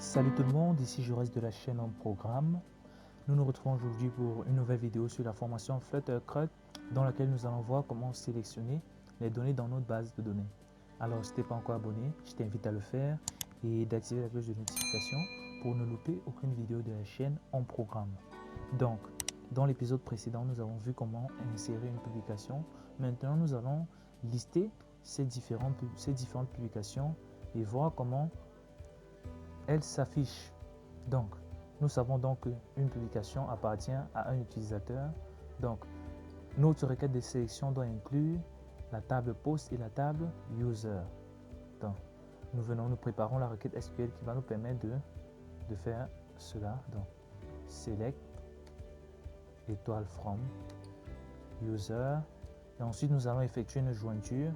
Salut tout le monde, ici je reste de la chaîne en programme. Nous nous retrouvons aujourd'hui pour une nouvelle vidéo sur la formation Fluttercrud dans laquelle nous allons voir comment sélectionner les données dans notre base de données. Alors si tu n'es pas encore abonné, je t'invite à le faire et d'activer la cloche de notification pour ne louper aucune vidéo de la chaîne en programme. Donc, dans l'épisode précédent, nous avons vu comment insérer une publication. Maintenant, nous allons lister ces différentes publications et voir comment elle s'affiche. Donc, nous savons donc qu'une publication appartient à un utilisateur. Donc, notre requête de sélection doit inclure la table post et la table user. Donc, nous préparons la requête SQL qui va nous permettre de faire cela. Donc, select étoile from user. Et ensuite, nous allons effectuer une jointure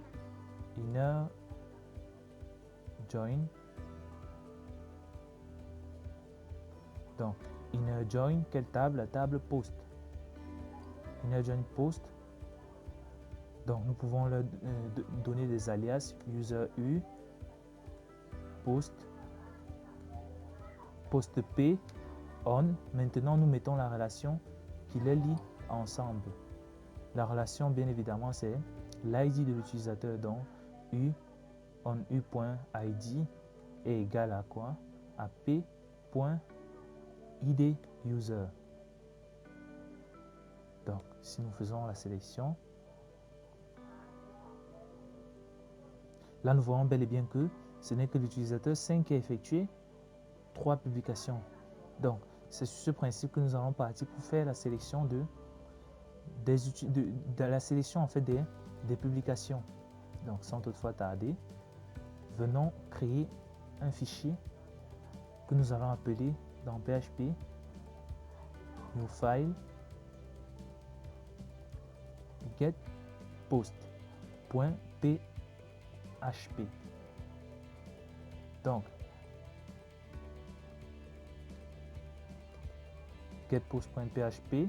inner join. Donc, inner join, quelle table? La table post. Inner join post. Donc, nous pouvons leur donner des alias user u, post, post p, on. Maintenant, nous mettons la relation qui les lie ensemble. La relation, bien évidemment, c'est l'id de l'utilisateur. Donc, u on u.id est égal à quoi? À p.id user. Donc, si nous faisons la sélection, là, nous voyons bel et bien que ce n'est que l'utilisateur 5 qui a effectué 3 publications. Donc, c'est sur ce principe que nous allons partir pour faire la sélection de la sélection en fait des publications. Donc, sans toutefois tarder, venons créer un fichier que nous allons appeler dans PHP new file get post.php. Donc, getPost.php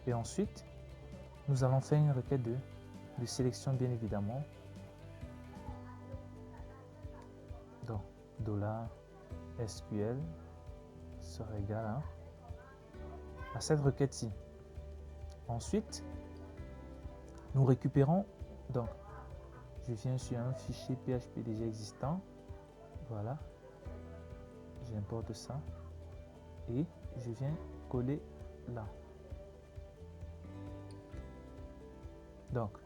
et ensuite nous allons faire une requête de sélection, bien évidemment. Donc $SQL sera égal à cette requête-ci. Ensuite, nous récupérons, donc je viens sur un fichier PHP déjà existant. Voilà, j'importe ça et je viens coller là. Donc,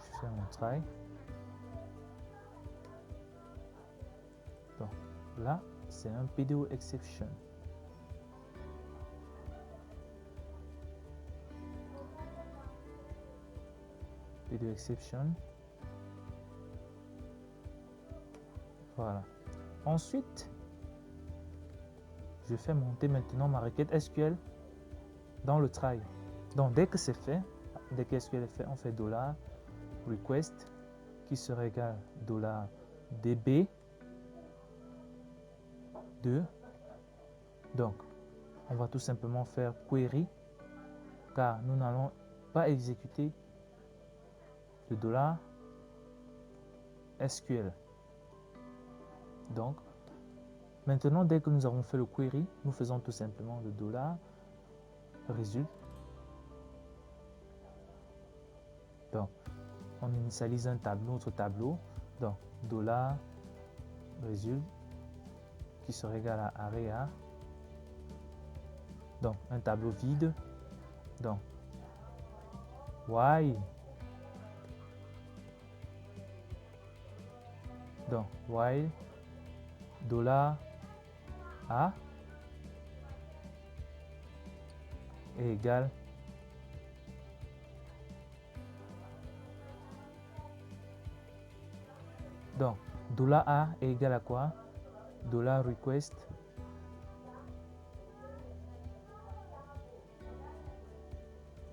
je fais mon try. Donc, là, c'est un PDO exception. PDO exception. Voilà. Ensuite, je fais monter maintenant ma requête SQL dans le try. Donc, dès que c'est fait, dès que SQL est fait, on fait $request qui sera égal $db 2. Donc, on va tout simplement faire query car nous n'allons pas exécuter le $SQL. Donc, maintenant, dès que nous avons fait le query, nous faisons tout simplement le $result. Donc, on initialise un tableau, autre tableau. Donc, $result qui sera égal à area. Donc, un tableau vide. Donc, while. Donc, while $a est égal donc $a est égal à quoi? $request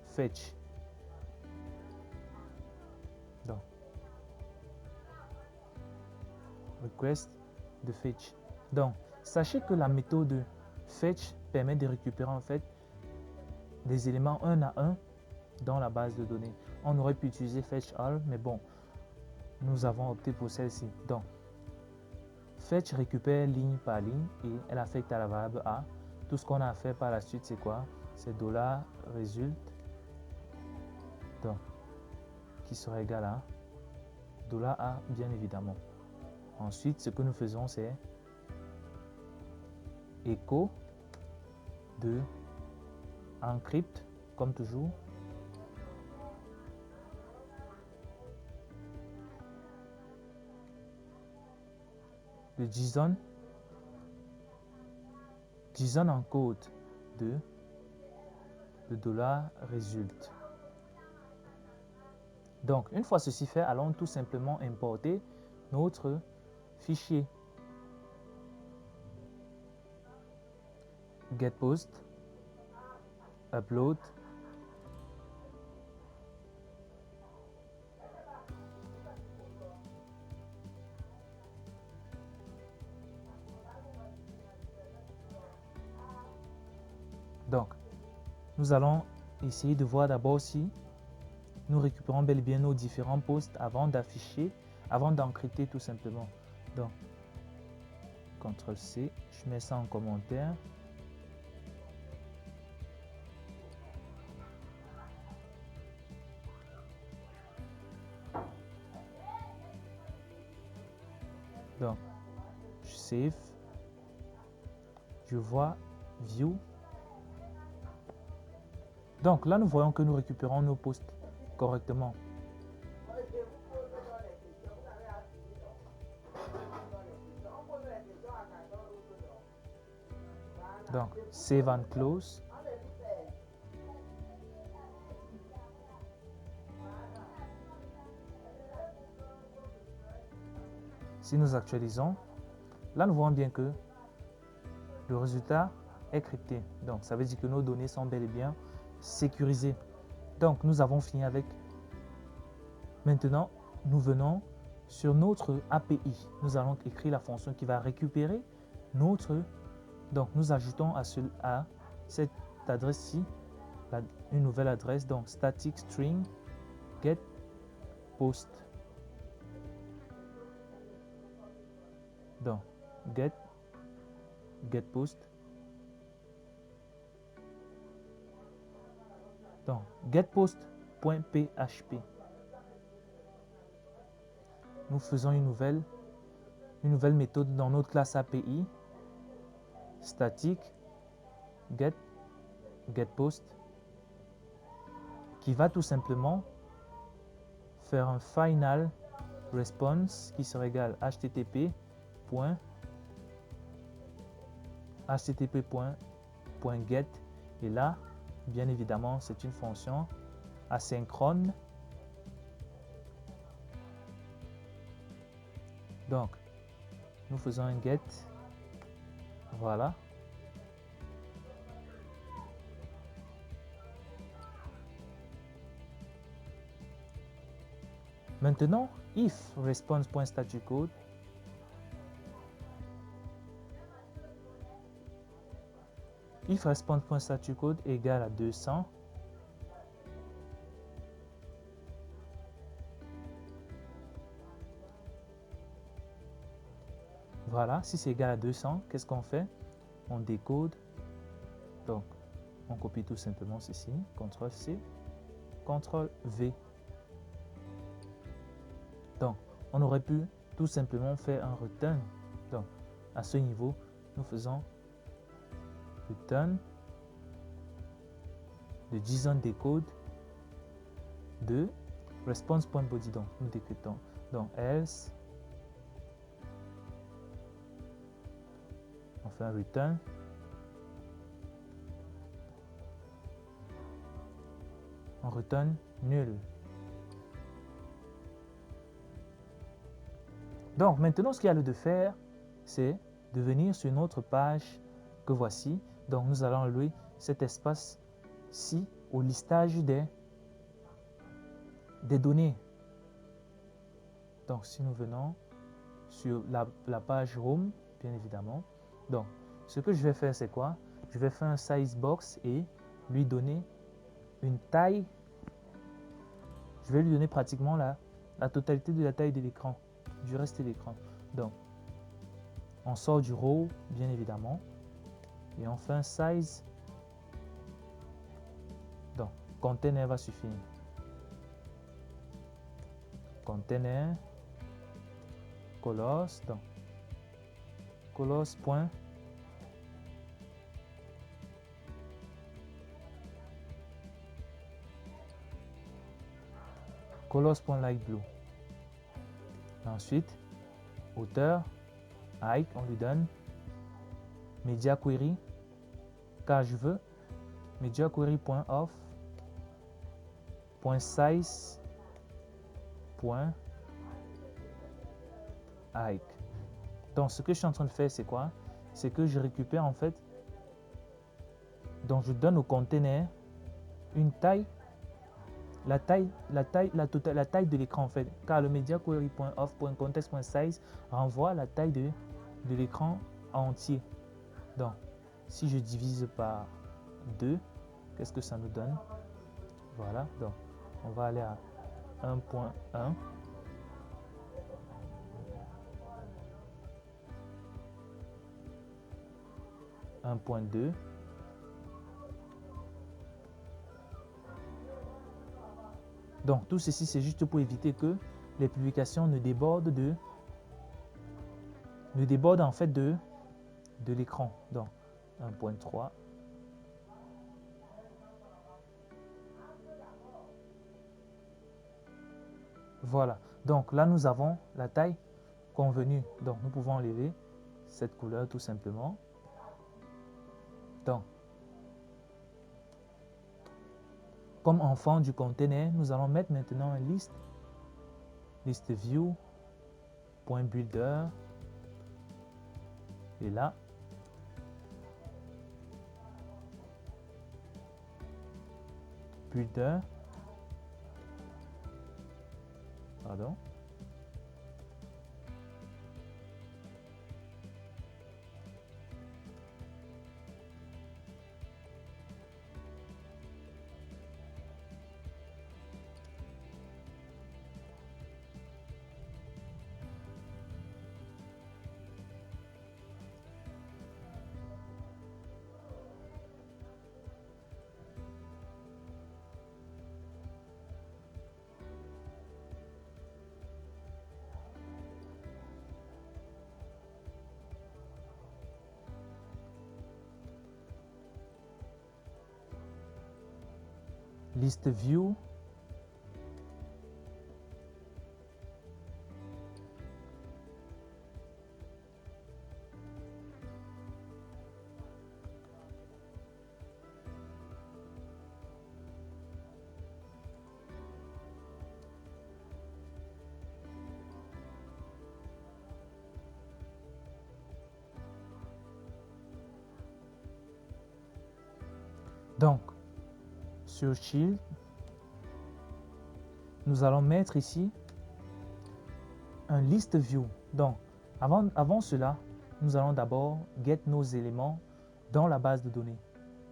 fetch. Donc, request de fetch. Donc, sachez que la méthode fetch permet de récupérer en fait des éléments un à un dans la base de données. On aurait pu utiliser fetch all, mais bon, nous avons opté pour celle-ci. Donc, Fetch récupère ligne par ligne et elle affecte à la variable A. Tout ce qu'on a à faire par la suite, c'est quoi? C'est $result, donc, qui sera égal à $A, bien évidemment. Ensuite, ce que nous faisons, c'est écho de encrypt, comme toujours. Le JSON encode de le $result. Donc, une fois ceci fait, allons tout simplement importer notre fichier getPost, upload, donc nous allons essayer de voir d'abord si nous récupérons bel et bien nos différents posts avant d'afficher, avant d'encrypter tout simplement. Donc, CTRL-C, je mets ça en commentaire. Donc, je save, je vois View. Donc là, nous voyons que nous récupérons nos posts correctement. Donc, Save and Close. Si nous actualisons, là, nous voyons bien que le résultat est crypté. Donc, ça veut dire que nos données sont bel et bien sécurisées. Donc, nous avons fini avec. Maintenant, nous venons sur notre API. Nous allons écrire la fonction qui va récupérer notre. Donc, nous ajoutons à cette adresse-ci une nouvelle adresse. Donc, static string get post. Donc, get post. Donc, getPost.php. Nous faisons une nouvelle méthode dans notre classe API statique getPost qui va tout simplement faire un final response qui sera égal http:// get et là bien évidemment c'est une fonction asynchrone. Donc nous faisons un get, voilà. Maintenant if response.statucode if response.statucode égale à 200, voilà, si c'est égal à 200, qu'est-ce qu'on fait? On décode, donc on copie tout simplement ceci, CTRL-C, CTRL-V. Donc, on aurait pu tout simplement faire un return. Donc, à ce niveau, nous faisons return de JSON decode de response.body. Donc, nous décryptons. Donc, else, on fait un return. On return nul. Donc, maintenant, ce qu'il y a lieu de faire, c'est de venir sur notre page que voici. Donc, nous allons enlever cet espace-ci au listage des données. Donc, si nous venons sur la page Home, bien évidemment. Donc, ce que je vais faire, c'est quoi? Je vais faire un size box et lui donner une taille. Je vais lui donner pratiquement la totalité de la taille de l'écran, du reste de l'écran. Donc, On sort du row, bien évidemment. Et on fait un size. Donc, container va suffire. Container. Colors. Donc, colors. Point. Colors.light blue. Ensuite, hauteur, height, on lui donne media query, car je veux media query.off, .size, .height. Donc, ce que je suis en train de faire, c'est quoi? C'est que je récupère en fait, donc je donne au container une taille, la taille de l'écran en fait, car le media query.off.context.size renvoie à la taille de l'écran entier. Donc, si je divise par 2, qu'est-ce que ça nous donne? Voilà, donc on va aller à 1.1. « 1.2. Donc, tout ceci, c'est juste pour éviter que les publications ne débordent en fait de l'écran. Donc, 1.3. Voilà. Donc, là, nous avons la taille convenue. Donc, nous pouvons enlever cette couleur tout simplement. Donc, comme enfant du container, nous allons mettre maintenant une liste view, .builder, et là, builder, pardon, liste view, donc sur Shield, nous allons mettre ici un list view. Donc, avant cela, nous allons d'abord get nos éléments dans la base de données.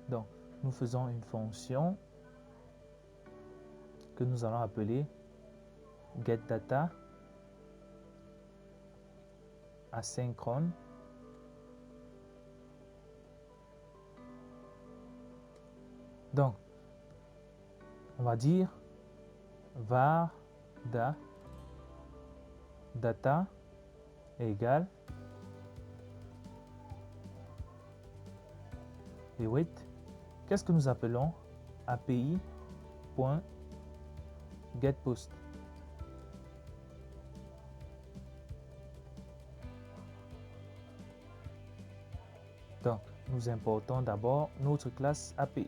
Donc, nous faisons une fonction que nous allons appeler getData asynchrone. Donc, on va dire var data égale et wait. Qu'est-ce que nous appelons API.getPost. Donc, nous importons d'abord notre classe API.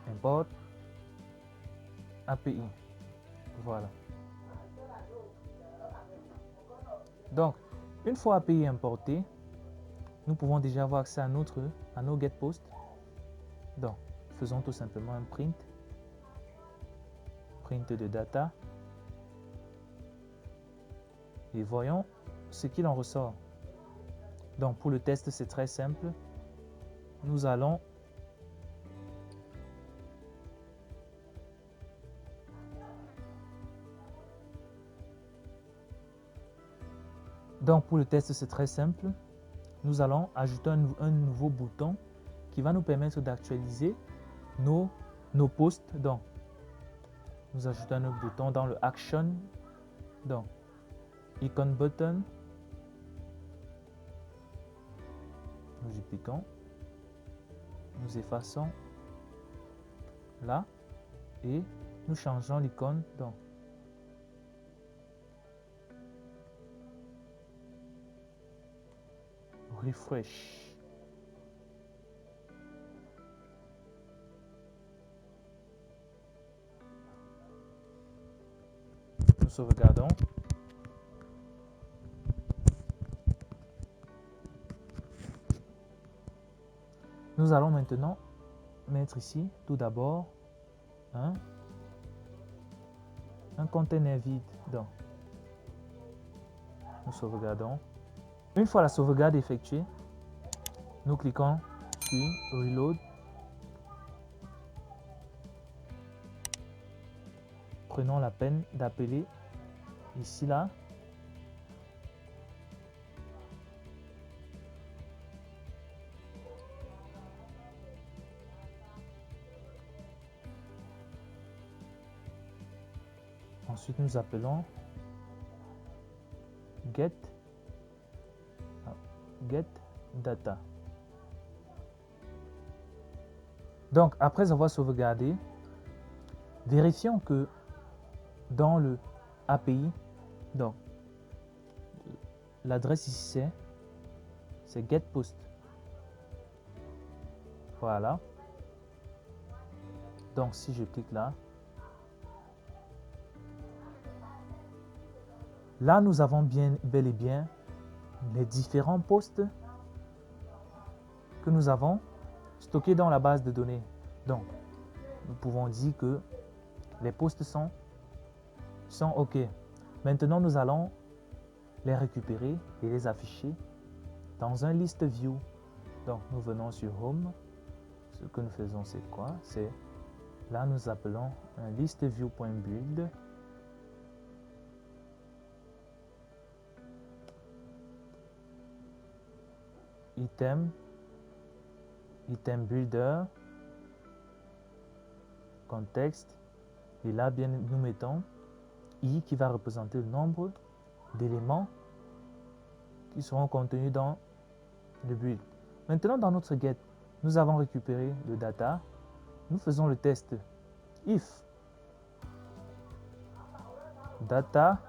Import API. Voilà. Donc, une fois API importé, nous pouvons déjà avoir accès à nos getPost. Donc, faisons tout simplement un print de data et voyons ce qu'il en ressort. Donc, pour le test, c'est très simple. Nous allons Donc pour le test, c'est très simple. Nous allons ajouter un nouveau bouton qui va nous permettre d'actualiser nos posts. Donc, nous ajoutons un bouton dans le Action, donc Icon Button. Nous y cliquons. Nous effaçons là et nous changeons l'icône. Donc, refresh. Nous sauvegardons. Nous allons maintenant mettre ici tout d'abord un conteneur vide. Donc, nous sauvegardons. Une fois la sauvegarde effectuée, nous cliquons sur Reload. Prenons la peine d'appeler ici là. Ensuite, nous appelons get data. Donc, après avoir sauvegardé, vérifions que dans le API, donc l'adresse ici c'est get post. Voilà. Donc, si je clique là, nous avons bel et bien les différents posts que nous avons stockés dans la base de données. Donc, nous pouvons dire que les posts sont OK. Maintenant, nous allons les récupérer et les afficher dans un list view. Donc, nous venons sur Home. Ce que nous faisons, c'est quoi? C'est là, nous appelons un list view.build. Item builder, contexte, et là bien nous mettons i qui va représenter le nombre d'éléments qui seront contenus dans le build. Maintenant dans notre get, nous avons récupéré le data, nous faisons le test if data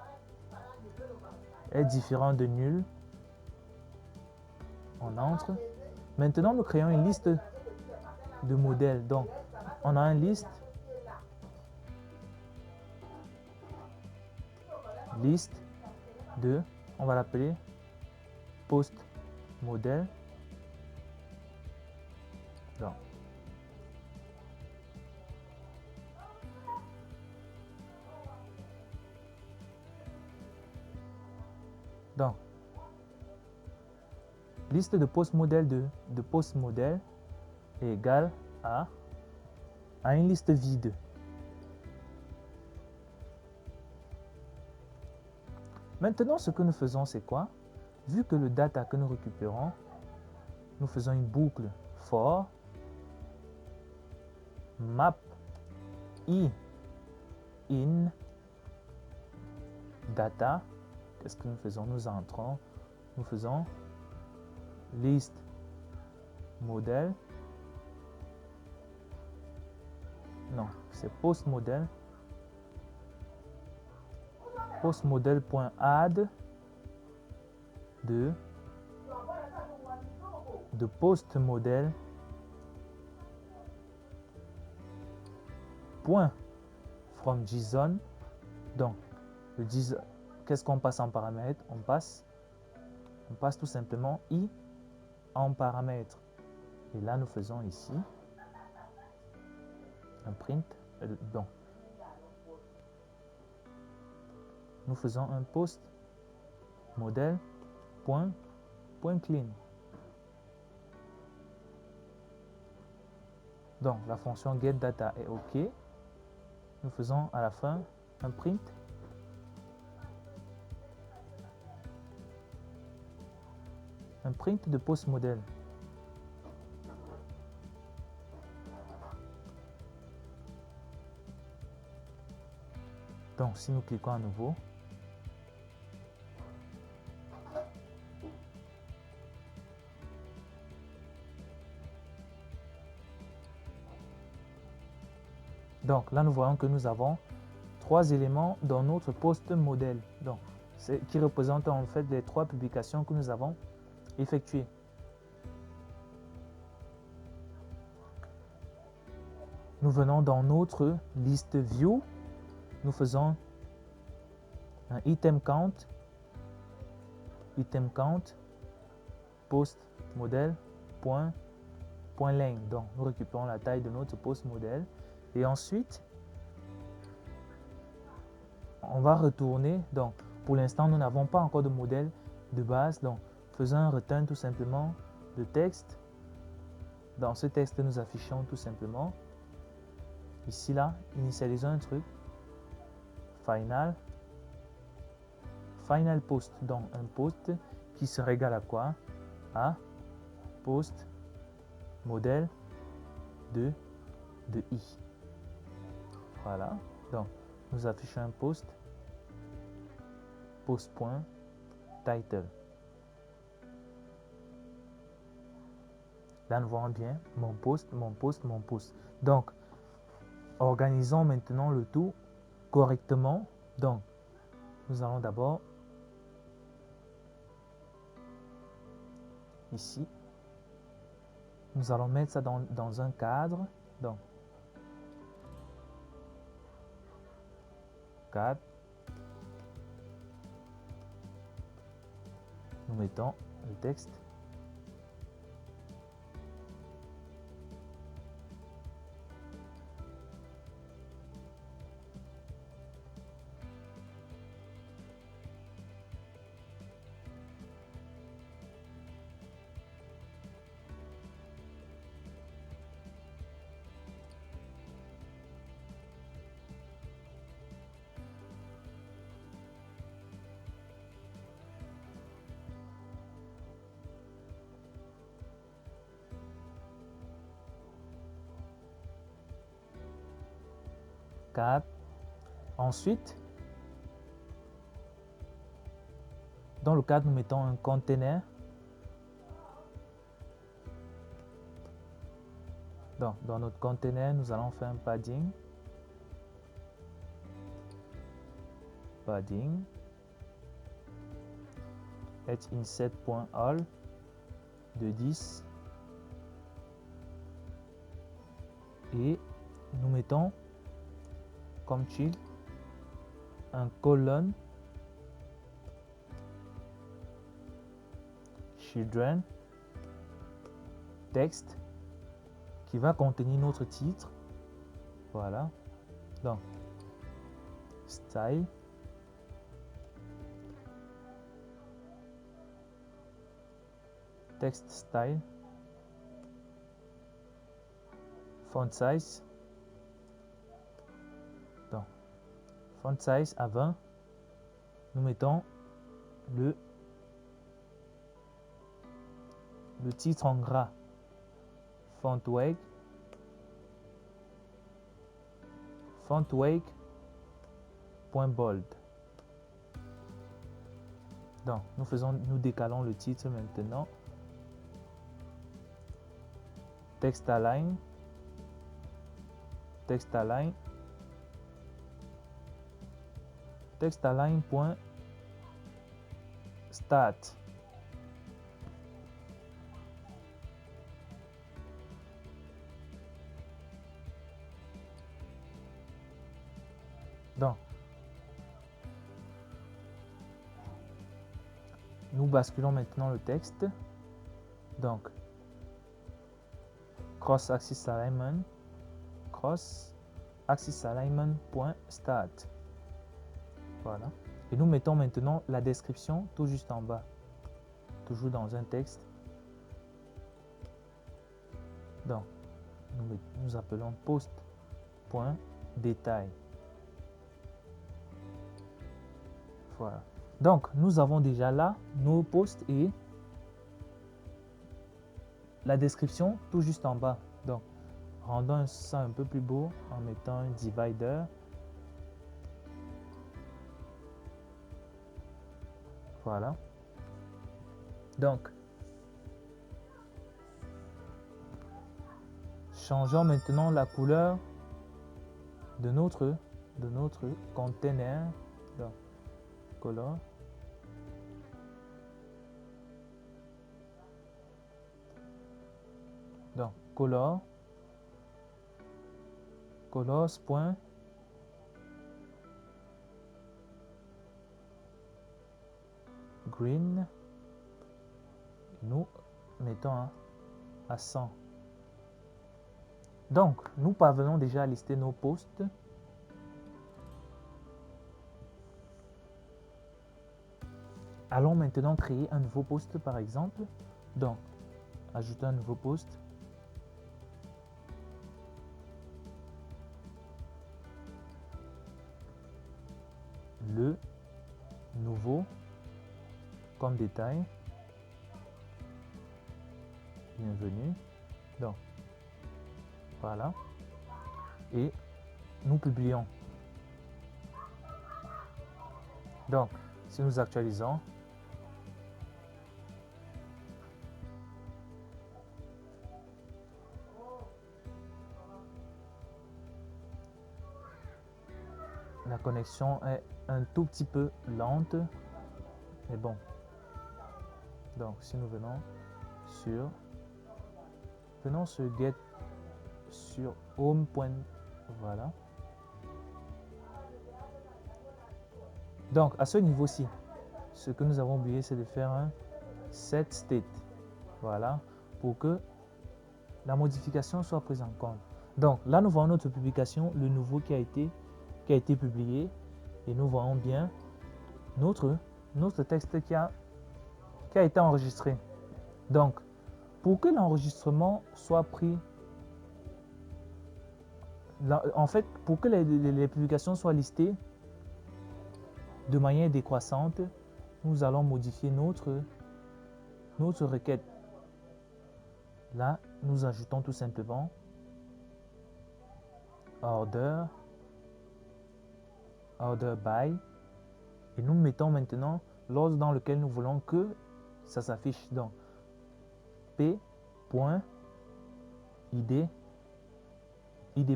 est différent de nul, on entre. Maintenant, nous créons une liste de modèles. Donc, on a une liste de, on va l'appeler post modèle. Donc, liste de post modèle de post modèle est égale à une liste vide. Maintenant, ce que nous faisons, c'est quoi? Vu que le data que nous récupérons, nous faisons une boucle for map i in data. Qu'est-ce que nous faisons? Nous entrons, nous faisons liste modèle. Non, c'est post modèle. Post modèle.add de post modèle point from JSON. Donc le JSON, qu'est-ce qu'on passe en paramètre? On passe tout simplement i en paramètre. Et là nous faisons ici un print. Donc nous faisons un post modèle point clean. Donc la fonction getData est OK. Nous faisons à la fin un print. un print de post modèle. Donc, si nous cliquons à nouveau, donc là, nous voyons que nous avons 3 éléments dans notre post modèle, donc, qui représentent en fait les 3 publications que nous avons effectuées. Nous venons dans notre liste view, nous faisons un item count post modèle point length. Donc nous récupérons la taille de notre post modèle et ensuite on va retourner. Donc pour l'instant nous n'avons pas encore de modèle de base, donc faisons un return tout simplement de texte. Dans ce texte nous affichons tout simplement ici là, initialisons un truc final post, donc un post qui sera égal à quoi? À post modèle de i. Voilà, donc nous affichons un post.title. Là nous voyons bien mon post. Donc organisons maintenant le tout correctement. Donc nous allons d'abord ici, nous allons mettre ça dans un cadre. Donc cadre, nous mettons le texte. Ensuite, dans le cadre, nous mettons un container. Donc, dans notre container, nous allons faire un padding. inset.all de 10 et nous mettons comme child un colonne children texte qui va contenir notre titre. Voilà, donc style, text style, font size, donc font size à 20, nous mettons le titre en gras, font weight point bold. Donc nous décalons le titre maintenant. Text align point start. Donc nous basculons maintenant le texte. Donc cross axis alignment point start. Voilà, et nous mettons maintenant la description tout juste en bas, toujours dans un texte. Donc nous appelons post point détail. Voilà, donc nous avons déjà là nos posts et la description tout juste en bas. Donc, rendons ça un peu plus beau en mettant un divider. Voilà. Donc, changeons maintenant la couleur de notre container. Donc, color. Donc, colors point green. Nous mettons à 100. Donc, nous parvenons déjà à lister nos posts. Allons maintenant créer un nouveau post par exemple. Donc, ajouter un nouveau post. Le nouveau comme détail. Bienvenue. Donc, voilà. Et nous publions. Donc, si nous actualisons, la connexion est un tout petit peu lente, mais bon. Donc, si nous venons sur get sur home. Voilà. Donc, à ce niveau-ci, ce que nous avons oublié, c'est de faire un set state. Voilà, pour que la modification soit prise en compte. Donc, là, nous voyons notre publication, le nouveau qui a été publié, et nous voyons bien notre texte qui a été enregistré. Donc, pour que l'enregistrement soit pris, en fait, pour que les publications soient listées de manière décroissante, nous allons modifier notre requête. Là, nous ajoutons tout simplement order by, et nous mettons maintenant l'ordre dans lequel nous voulons que ça s'affiche. Donc, p.id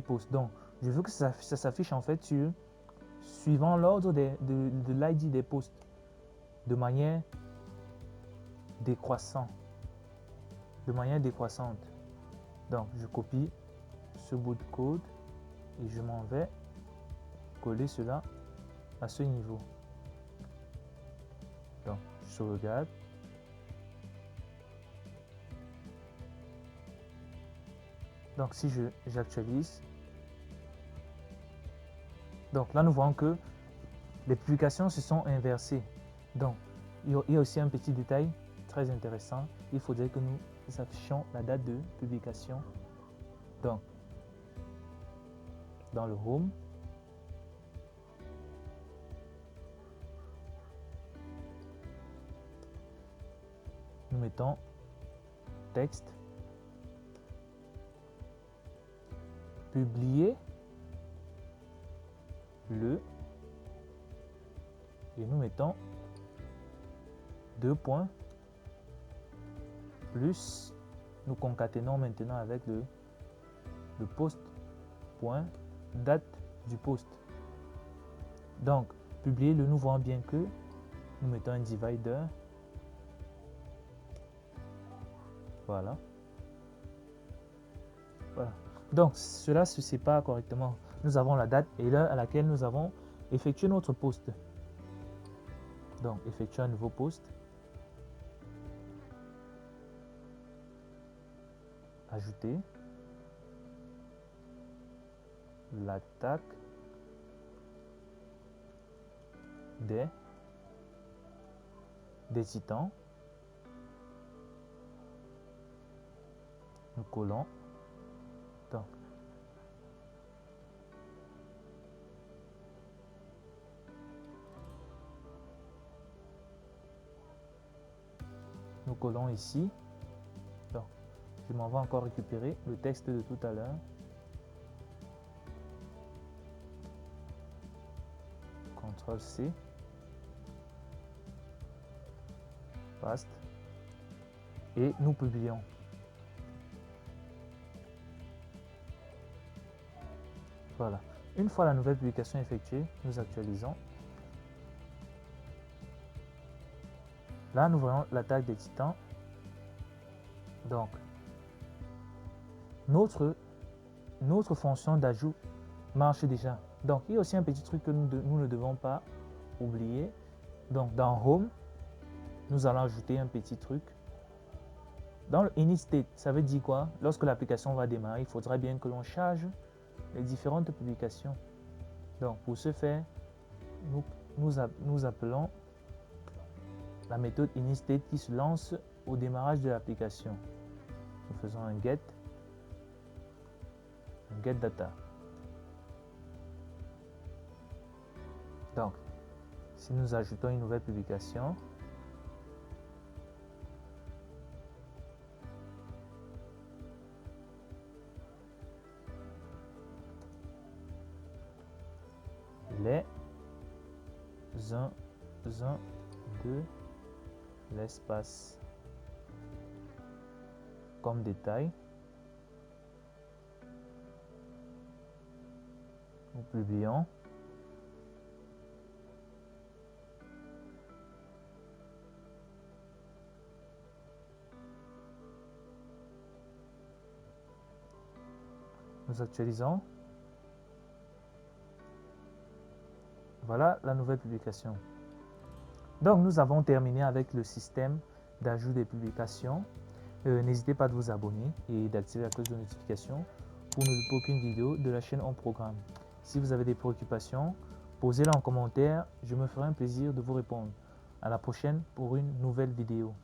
post. Donc, je veux que ça s'affiche en fait suivant l'ordre de l'ID des posts de manière décroissante. Donc, je copie ce bout de code et je m'en vais coller cela à ce niveau. Donc, je sauvegarde. Donc, si j'actualise, donc là, nous voyons que les publications se sont inversées. Donc, il y a aussi un petit détail très intéressant. Il faudrait que nous affichions la date de publication. Donc, dans le home, nous mettons texte, publier le, et nous mettons 2 points plus, nous concaténons maintenant avec le post point date du post. Donc, publier le, nous voyons bien que nous mettons un divider. Voilà. Donc, cela se sépare correctement. Nous avons la date et l'heure à laquelle nous avons effectué notre post. Donc, effectuer un nouveau post. Ajouter l'attaque des titans. Nous collons. Donc, nous collons ici. Donc, Je m'en vais encore récupérer le texte de tout à l'heure. CTRL-C. Paste. Et nous publions. Voilà. Une fois la nouvelle publication effectuée, nous actualisons. Là, nous voyons l'attaque des titans. Donc, notre fonction d'ajout marche déjà. Donc, il y a aussi un petit truc que nous ne devons pas oublier. Donc, dans Home, nous allons ajouter un petit truc. Dans le init state, ça veut dire quoi? Lorsque l'application va démarrer, il faudra bien que l'on charge les différentes publications. Donc, pour ce faire, nous appelons la méthode init state qui se lance au démarrage de l'application. Nous faisons un get data. Donc, si nous ajoutons une nouvelle publication, les 1 de l'espace comme détail, nous publions. Nous actualisons. Voilà la nouvelle publication. Donc, nous avons terminé avec le système d'ajout des publications. N'hésitez pas à vous abonner et d'activer la cloche de notification pour ne louper aucune vidéo de la chaîne En Programme. Si vous avez des préoccupations, posez-les en commentaire. Je me ferai un plaisir de vous répondre. À la prochaine pour une nouvelle vidéo.